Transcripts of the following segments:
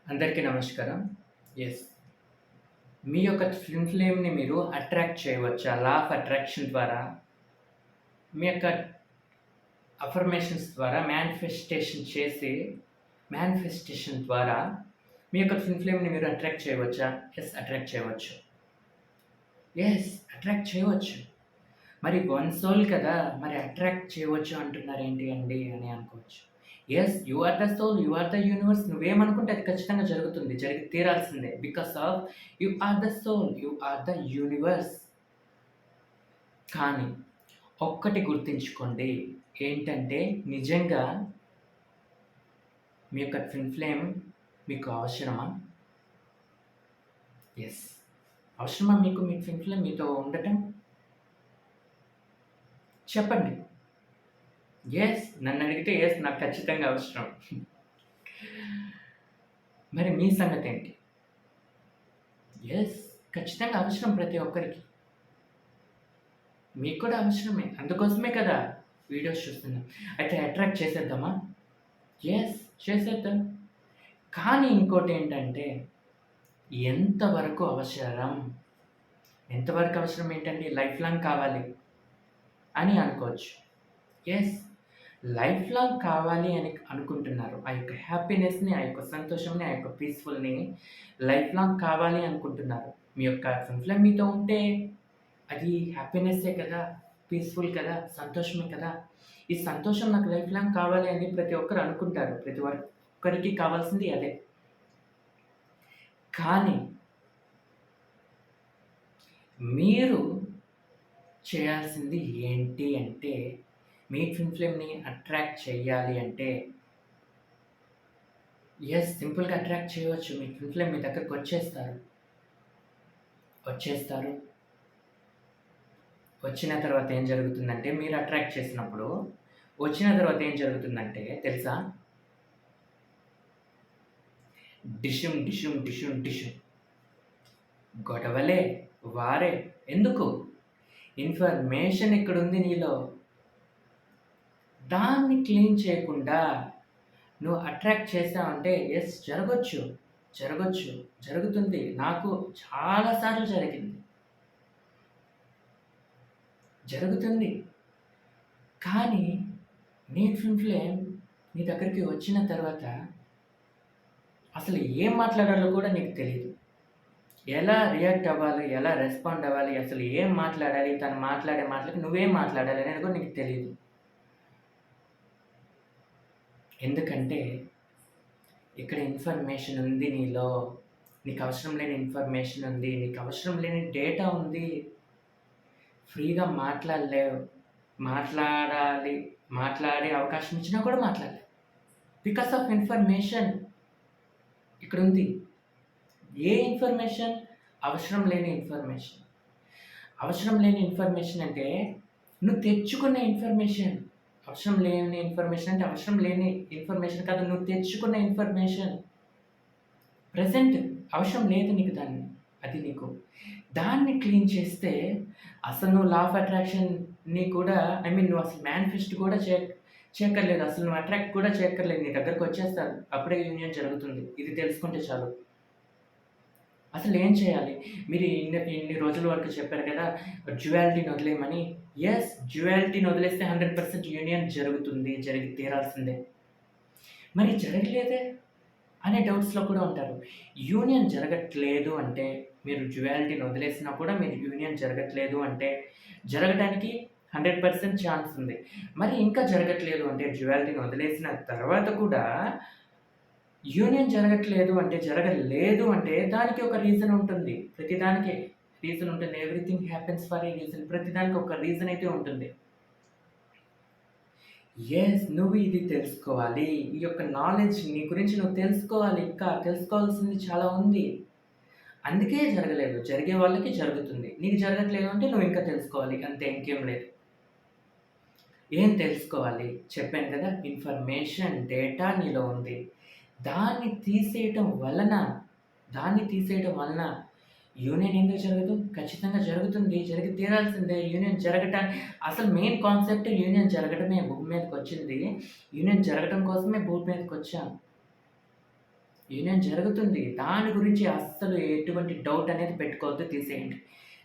అందరికీ నమస్కారం. యెస్. మీ యొక్క ట్విన్ ఫ్లేమ్‌ని మీరు అట్రాక్ట్ చేయవచ్చా? లా ఆఫ్ అట్రాక్షన్ ద్వారా మీ యొక్క అఫర్మేషన్స్ ద్వారా మేనిఫెస్టేషన్ ద్వారా మీ యొక్క ట్విన్ ఫ్లేమ్‌ని మీరు అట్రాక్ట్ చేయవచ్చా? యెస్. అట్రాక్ట్ చేయవచ్చు. యెస్. అట్రాక్ట్ చేయవచ్చు. మరి వన్ సోల్ కదా! మరి అట్రాక్ట్ చేయవచ్చు అంటున్నారేంటి అండి అని అనుకోవచ్చు. Yes. You are the soul. You are the universe. నువ్వేమనుకుంటే అది ఖచ్చితంగా జరుగుతుంది. జరిగి తీరాల్సిందే. Because of you are the soul. You are the universe. కానీ ఒక్కటి గుర్తుంచుకోండి. ఏంటంటే నిజంగా మీ యొక్క ట్విన్ ఫ్లేమ్ మీకు అవసరమా? యెస్. అవసరమా మీకు మీ ట్విన్ ఫ్లేమ్ మీతో ఉండటం? చెప్పండి. యెస్. నన్నడిగితే యెస్. నాకు ఖచ్చితంగా అవసరం. మరి మీ సంగతేంటి? యెస్. ఖచ్చితంగా అవసరం ప్రతి ఒక్కరికి. మీకు కూడా అవసరమే. అందుకోసమే కదా వీడియోస్ చూస్తున్నాం. అయితే అట్రాక్ట్ చేసేద్దామా? యెస్. చేసేద్దాం. కానీ ఇంకోటేంటంటే ఎంతవరకు అవసరం? ఎంతవరకు అవసరం ఏంటండి? లైఫ్ లాంగ్ కావాలి అని అనుకోవచ్చు. యెస్. లైఫ్ లాంగ్ కావాలి అని అనుకుంటున్నారు. ఆ యొక్క హ్యాపీనెస్‌ని, ఆ యొక్క సంతోషంని, ఆ యొక్క పీస్‌ఫుల్‌ని లైఫ్ లాంగ్ కావాలి అనుకుంటున్నారు. మీ యొక్క ట్విన్ ఫ్లేమ్ మీతో ఉంటే అది హ్యాపీనెస్సే కదా! పీస్‌ఫుల్ కదా! సంతోషమే కదా! ఈ సంతోషం నాకు లైఫ్ లాంగ్ కావాలి అని ప్రతి ఒక్కరు అనుకుంటారు. ఒక్కరికి కావాల్సింది అదే. కానీ మీరు చేయాల్సింది ఏంటి అంటే, మీ ట్విన్ ఫ్లేమ్‌ని అట్రాక్ట్ చేయాలి అంటే యెస్. సింపుల్‌గా అట్రాక్ట్ చేయవచ్చు. మీ ట్విన్ ఫ్లేమ్ మీ దగ్గరకొచ్చేస్తారు. వచ్చేస్తారు. వచ్చిన తర్వాత ఏం జరుగుతుందంటే, మీరు అట్రాక్ట్ చేసినప్పుడు, వచ్చిన తర్వాత ఏం జరుగుతుందంటే తెలుసా? డిషుమ్, డిషుమ్, డిషుమ్, డిషుమ్. గొడవలే, వారే. ఎందుకు? ఇన్ఫర్మేషన్ ఇక్కడుంది నీలో. దాన్ని క్లీన్ చేయకుండా నువ్వు అట్రాక్ట్ చేశావంటే యెస్. జరగొచ్చు. జరగొచ్చు. జరుగుతుంది. నాకు చాలా సార్లు జరిగింది. జరుగుతుంది. కానీ నీ ట్విన్ ఫ్లేమ్ నీ దగ్గరికి వచ్చిన తర్వాత అసలు ఏం మాట్లాడాలో కూడా నీకు తెలీదు. ఎలా రియాక్ట్ అవ్వాలి? ఎలా రెస్పాండ్ అవ్వాలి? అసలు ఏం మాట్లాడాలి? తను మాట్లాడే మాటలకి నువ్వేం మాట్లాడాలి అనేది కూడా నీకు తెలీదు. ఎందుకంటే ఇక్కడ ఇన్ఫర్మేషన్ ఉంది నీలో. నీకు అవసరం లేని ఇన్ఫర్మేషన్ ఉంది. నీకు అవసరం లేని డేటా ఉంది. ఫ్రీగా మాట్లాడలేవు. మాట్లాడాలి. మాట్లాడే అవకాశం ఇచ్చినా కూడా మాట్లాడలేవు. బికాస్ ఆఫ్ ఇన్ఫర్మేషన్ ఇక్కడుంది. ఏ ఇన్ఫర్మేషన్? అవసరం లేని ఇన్ఫర్మేషన్. అవసరం లేని ఇన్ఫర్మేషన్ అంటే నువ్వు తెచ్చుకున్న ఇన్ఫర్మేషన్. అవసరం లేని ఇన్ఫర్మేషన్ అంటే అవసరం లేని ఇన్ఫర్మేషన్ కాదు. నువ్వు తెచ్చుకున్న ఇన్ఫర్మేషన్. ప్రెజెంట్ అవసరం లేదు నీకు దాన్ని. అది నీకు. దాన్ని క్లీన్ చేస్తే అసలు నువ్వు లా ఆఫ్ అట్రాక్షన్‌ని కూడా నువ్వు అసలు మేనిఫెస్ట్ కూడా చేయక్కర్లేదు. అసలు నువ్వు అట్రాక్ట్ కూడా చేయక్కర్లేదు. నీ దగ్గరకొచ్చేస్తారు. అప్పుడే యూనియన్ జరుగుతుంది. ఇది తెలుసుకుంటే చాలు. అసలు ఏం చేయాలి? మీరు ఇన్ని రోజుల వరకు చెప్పారు కదా! డ్యుయాలిటీని వదిలేయమని. యెస్. డ్యుయాలిటీని వదిలేస్తే 100% యూనియన్ జరుగుతుంది. జరిగి తీరాల్సిందే. మరి జరగలేదే అనే డౌట్స్‌లో కూడా ఉంటారు. యూనియన్ జరగట్లేదు అంటే మీరు డ్యుయాలిటీని వదిలేసినా కూడా మీరు యూనియన్ జరగట్లేదు అంటే జరగడానికి 100% ఛాన్స్ ఉంది. మరి ఇంకా జరగట్లేదు అంటే డ్యుయాలిటీని వదిలేసిన తర్వాత కూడా యూనియన్ జరగట్లేదు అంటే, జరగలేదు అంటే దానికి ఒక రీజన్ ఉంటుంది. ప్రతిదానికి రీజన్ ఉంటుంది. Everything happens for a reason. ప్రతిదానికి ఒక రీజన్ అయితే ఉంటుంది. యెస్. నువ్వు ఇది తెలుసుకోవాలి. ఈ యొక్క నాలెడ్జ్ నీ గురించి నువ్వు తెలుసుకోవాలి. ఇంకా తెలుసుకోవాల్సింది చాలా ఉంది. అందుకే జరగలేదు. జరిగే వాళ్ళకి జరుగుతుంది. నీకు జరగట్లేదు అంటే నువ్వు ఇంకా తెలుసుకోవాలి. అంతే ఇంకేం లేదు. ఏం తెలుసుకోవాలి? చెప్పాను కదా! ఇన్ఫర్మేషన్, డేటా నీలో ఉంది. దాన్ని తీసేయటం వలన యూనియన్ ఎందుకు జరగదు? ఖచ్చితంగా జరుగుతుంది. జరిగి తీరాల్సిందే. యూనియన్ అసలు మెయిన్ కాన్సెప్ట్ యూనియన్ జరగడమే భూమి మీదకొచ్చింది. యూనియన్ జరగడం కోసమే భూమి మీదకొచ్చాం. యూనియన్ జరుగుతుంది. దాని గురించి అస్సలు ఎటువంటి డౌట్ అనేది పెట్టుకోవద్దు. తీసేయండి.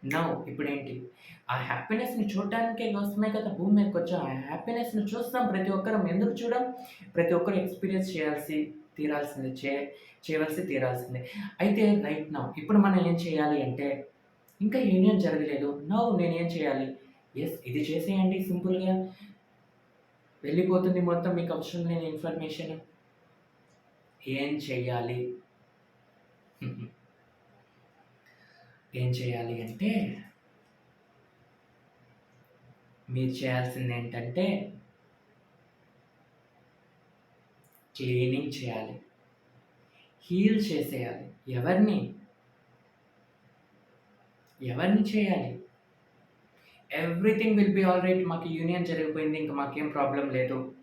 నౌ ఇప్పుడేంటి? ఆ హ్యాపీనెస్‌ని చూడడానికే కోసమే కదా భూమి మీదకొచ్చాం. ఆ హ్యాపీనెస్‌ని చూస్తాం ప్రతి ఒక్కరం. ఎందుకు చూడం? ప్రతి ఒక్కరు ఎక్స్‌పీరియన్స్ తీరాల్సిందే. చేయవలసి తీరాల్సిందే. అయితే రైట్ నౌ ఇప్పుడు మనం ఏం చేయాలి అంటే, ఇంకా యూనియన్ జరగలేదు. నౌ నేనేం చేయాలి? యెస్, ఇది చేసేయండి సింపుల్‌గా. వెళ్ళిపోతుంది మొత్తం మీకు అవసరం లేని ఇన్ఫర్మేషన్. ఏం చెయ్యాలి? ఏం చేయాలి అంటే, మీరు చేయాల్సిందేంటంటే క్లీనింగ్ చేయాలి. హీల్ చేసేయాలి. ఎవరిని? ఎవరిని చేయాలి? Everything will be alright. మాకు యూనియన్ జరిగిపోయింది. ఇంక మాకేం ప్రాబ్లమ్ లేదు.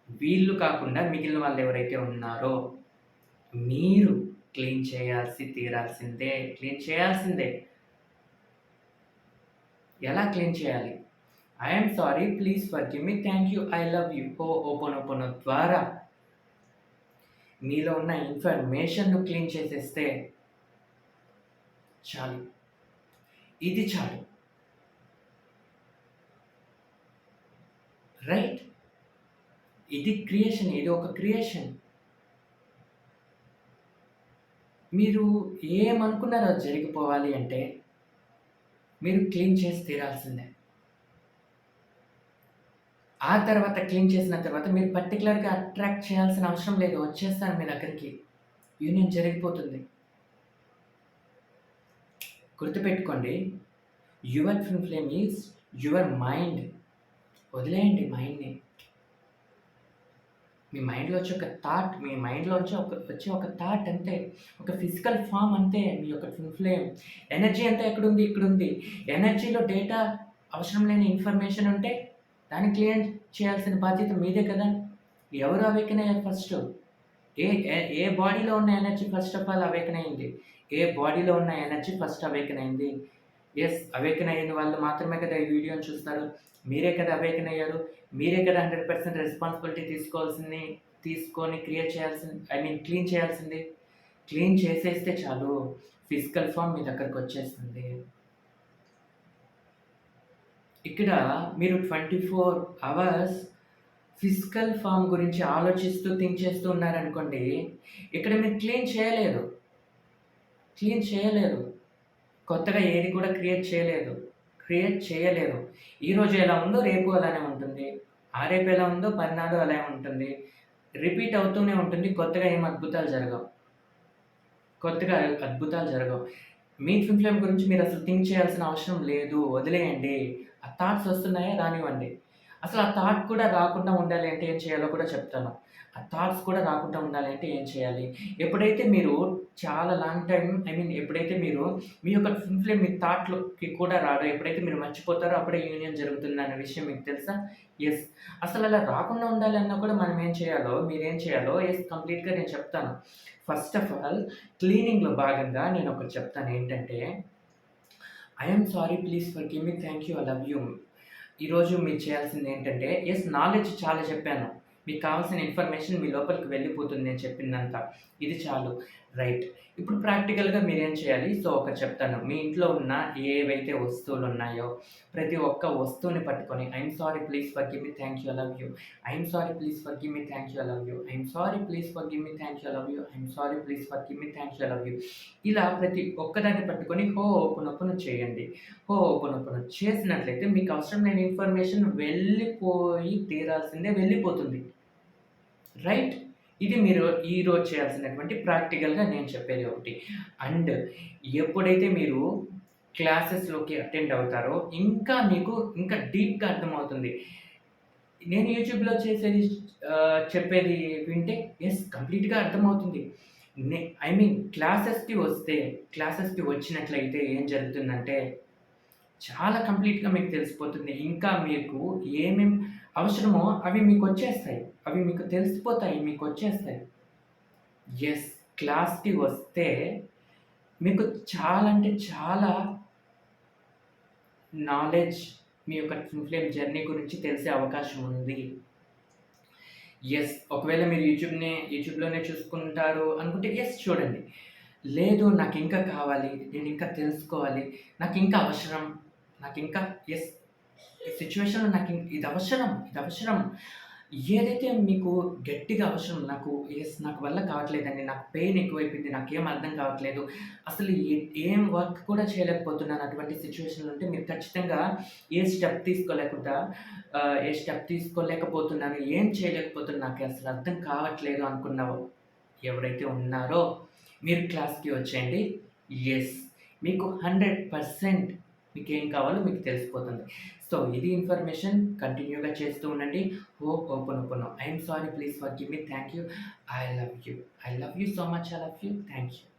వీళ్ళు కాకుండా మిగిలిన వాళ్ళెవరైతే ఉన్నారో, మీరు క్లీన్ తీరాల్సిందే. క్లీన్ చేయాల్సిందే. ఎలా క్లీన్ చేయాలి? I am sorry, please forgive me, thank you, I love you, ho'oponopono ద్వారా మీలో ఉన్న ఇన్ఫర్మేషన్‌ను క్లీన్ చేసేస్తే చాలు. ఇది చాలు. రైట్? ఇది క్రియేషన్. ఇది ఒక క్రియేషన్. మీరు ఏమనుకున్నారో అది జరిగిపోవాలి అంటే, మీరు క్లీన్ చేసి తీరాల్సిందే. ఆ తర్వాత క్లీన్ చేసిన తర్వాత మీరు పర్టిక్యులర్‌గా అట్రాక్ట్ చేయాల్సిన అవసరం లేదు. వచ్చేస్తారు మీ దగ్గరికి. యూనియన్ జరిగిపోతుంది. గుర్తుపెట్టుకోండి. Your twin flame is your mind. వదిలేయండి మైండ్‌ని. మీ మైండ్‌లోంచి వచ్చే ఒక థాట్ అంతే. ఒక ఫిజికల్ ఫార్మ్ అంతే. మీ యొక్క ట్విన్ ఫ్లేమ్. ఎనర్జీ అంతా ఎక్కడుంది? ఇక్కడుంది. ఎనర్జీలో డేటా అవసరం లేని ఇన్ఫర్మేషన్ ఉంటే దాన్ని క్లియర్ చేయాల్సిన బాధ్యత మీదే కదా! ఎవరు అవేకెన్ అయ్యారు ఫస్టు? ఏ ఏ ఏ బాడీలో ఉన్న energy first of all awaken అయింది? ఏ బాడీలో ఉన్న ఎనర్జీ ఫస్ట్ అవేకెన్ అయింది? యెస్, అవేకెన్ అయిన వాళ్ళు మాత్రమే కదా ఈ వీడియోని చూస్తారు. మీరే కదా అవేకెన్ అయ్యారు. మీరే కదా 100% రెస్పాన్సిబిలిటీ తీసుకొని క్లీన్ చేయాల్సింది. క్లీన్ చేసేస్తే చాలు. ఫిజికల్ ఫార్మ్ మీ దగ్గరకొచ్చేస్తుంది. ఇక్కడ మీరు 24 అవర్స్ ఫిజికల్ ఫార్మ్ గురించి ఆలోచిస్తూ, థింక్ చేస్తూ ఉన్నారనుకోండి, ఇక్కడ మీరు క్లీన్ చేయలేరు. కొత్తగా ఏది కూడా క్రియేట్ చేయలేరు. ఈరోజు ఎలా ఉందో రేపు అలానే ఉంటుంది. ఆ రేపు ఎలా ఉందో పర్నాడు అలానే ఉంటుంది. రిపీట్ అవుతూనే ఉంటుంది. కొత్తగా అద్భుతాలు జరగవు. మీ ట్విన్ ఫ్లేమ్ గురించి మీరసలు థింక్ చేయాల్సిన అవసరం లేదు. వదిలేయండి. ఆ థాట్స్ వస్తున్నాయా? రానివ్వండి. అసలు ఆ థాట్ కూడా రాకుండా ఉండాలి అంటే ఏం చేయాలో కూడా చెప్తాను. ఆ థాట్స్ కూడా రాకుండా ఉండాలి అంటే ఏం చేయాలి? ఎప్పుడైతే మీరు చాలా లాంగ్ టైమ్ ఎప్పుడైతే మీరు మీ యొక్క ట్విన్ ఫ్లేమ్ మీ థాట్‌లోకి కూడా రాదో, ఎప్పుడైతే మీరు మర్చిపోతారో అప్పుడే యూనియన్ జరుగుతుందన్న విషయం మీకు తెలుసా? యెస్. అసలలా రాకుండా ఉండాలన్నా కూడా మనం మీరేం చేయాలో కంప్లీట్‌గా నేను చెప్తాను. ఫస్ట్ ఆఫ్ ఆల్ క్లీనింగ్‌లో భాగంగా నేనొకటి చెప్తాను ఏంటంటే, I am sorry, please forgive me, thank you, I love you. ఈరోజు మీరు చేయాల్సిందేంటంటే, నాలెడ్జ్ చాలా చెప్పాను. మీకు కావాల్సిన ఇన్ఫర్మేషన్ మీ లోపలికి వెళ్ళిపోతుంది నేను చెప్పిందంతా. ఇది చాలు. రైట్. ఇప్పుడు ప్రాక్టికల్‌గా మీరేం చేయాలి? ఒకటి చెప్తాను. మీ ఇంట్లో ఉన్న ఏవైతే వస్తువులున్నాయో, ప్రతి ఒక్క వస్తువుని పట్టుకొని I am sorry, please forgive me, thank you, I love you. I am sorry, please forgive me, thank you, I love you. I am sorry, please forgive me, thank you, I love you. I am sorry, please forgive me, thank you, I love you. ఇలా ప్రతి ఒక్కదాన్ని పట్టుకొని ho'oponopono చేయండి. Ho'oponopono చేసినట్లయితే మీకు అవసరం లేని information వెళ్ళిపోతుంది. రైట్? ఇది మీరు ఈరోజు చేయాల్సినటువంటి ప్రాక్టికల్‌గా నేను చెప్పేది ఒకటి. అండ్ ఎప్పుడైతే మీరు క్లాసెస్‌లోకి అటెండ్ అవుతారో ఇంకా డీప్‌గా అర్థమవుతుంది. నేను యూట్యూబ్‌లో చెప్పేది వింటే కంప్లీట్‌గా అర్థమవుతుంది. నే క్లాసెస్‌కి వచ్చినట్లయితే ఏం జరుగుతుందంటే చాలా కంప్లీట్‌గా మీకు తెలిసిపోతుంది. ఇంకా మీకు ఏమేం అవసరమో అవి మీకొచ్చేస్తాయి. అవి మీకు తెలిసిపోతాయి. మీకొచ్చేస్తాయి. యెస్. క్లాస్‌కి వస్తే మీకు చాలా అంటే చాలా నాలెడ్జ్ మీ యొక్క ట్విన్ ఫ్లేమ్ జర్నీ గురించి తెలిసే అవకాశం ఉంది. యెస్. ఒకవేళ మీరు యూట్యూబ్‌లోనే చూసుకుంటారు అనుకుంటే యెస్ చూడండి. లేదు నాకింకా కావాలి, నేనింకా తెలుసుకోవాలి, నాకింకా అవసరం, నాకింకా యెస్ ఈ సిట్యుయేషన్‌లో ఇదవసరం. ఏదైతే మీకు గట్టిగా అవసరం నాకు వల్ల కావట్లేదండి. నాకు పెయిన్ ఎక్కువైపోయింది. నాకేం అర్థం కావట్లేదు. అసలు ఏం వర్క్ కూడా చేయలేకపోతున్నాను. అటువంటి సిట్యుయేషన్‌లో ఉంటే మీరు ఖచ్చితంగా ఏ స్టెప్ తీసుకోలేకుండా ఏ స్టెప్ తీసుకోలేకపోతున్నాను, ఏం చేయలేకపోతున్నాను, నాకసలు అర్థం కావట్లేదు అనుకున్న ఎవరైతే ఉన్నారో మీరు క్లాస్‌కి వచ్చేయండి. యెస్. మీకు 100% మీకేం కావాలో మీకు తెలిసిపోతుంది. సో, ఇది ఇన్ఫర్మేషన్ కంటిన్యూ‌గా చేస్తూ ఉండండి. Ho'oponopono. I am sorry. Please forgive me. Thank you. I love you. I love you so much. I love you. Thank you.